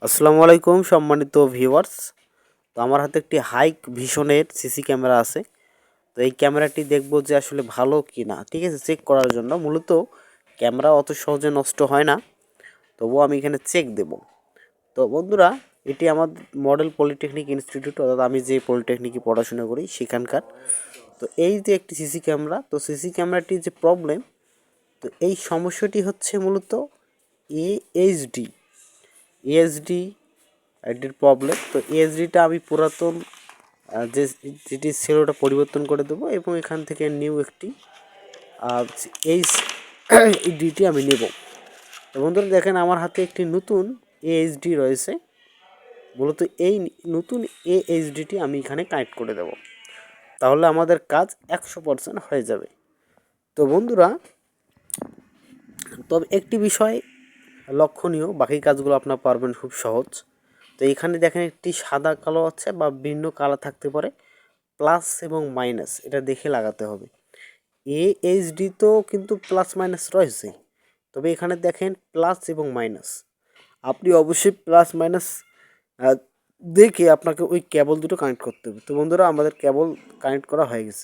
আসসালামু আলাইকুম সম্মানিত ভিউয়ার্স। তো আমার হাতে একটি হাইক ভিশনের সিসি ক্যামেরা আছে। তো এই ক্যামেরাটি দেখব যে আসলে ভালো কি না, ঠিক আছে, চেক করার জন্য। মূলত ক্যামেরা অত সহজে নষ্ট হয় না, তবুও আমি এখানে চেক দেব। তো বন্ধুরা, এটি আমার মডেল পলিটেকনিক ইনস্টিটিউট, অর্থাৎ আমি যে পলিটেকনিকে পড়াশোনা করি সেখানকার। তো এই যে একটি সিসি ক্যামেরা, তো সিসি ক্যামেরাটির যে প্রবলেম, তো এই সমস্যাটি হচ্ছে মূলত এইচডি ইএসডি এটির প্রবলেম। তো ইএসডিটা আমি পুরাতন যেটি ছিল ওটা পরিবর্তন করে দেবো এবং এখান থেকে নিউ একটি এইচডিটি আমি নেব। তো বন্ধুরা দেখেন, আমার হাতে একটি নতুন এইচডি রয়েছে। মূলত এই নতুন এইচডিটি আমি এখানে কানেক্ট করে দেব, তাহলে আমাদের কাজ 100% হয়ে যাবে। তো বন্ধুরা, তবে একটি বিষয় লক্ষণীয়, বাকি কাজগুলো আপনার পারবেন খুব সহজ। তো এখানে দেখেন একটি সাদা কালো আছে বা ভিন্ন কালার থাকতে পারে, প্লাস এবং মাইনাস, এটা দেখে লাগাতে হবে। এইচডি তো কিন্তু প্লাস মাইনাস রয়েছে, তবে এখানে দেখেন প্লাস এবং মাইনাস। আপনি অবশ্যই প্লাস মাইনাস দেখে আপনাকে ওই কেবল দুটো কানেক্ট করতে হবে। তো বন্ধুরা, আমাদের কেবল কানেক্ট করা হয়ে গেছে।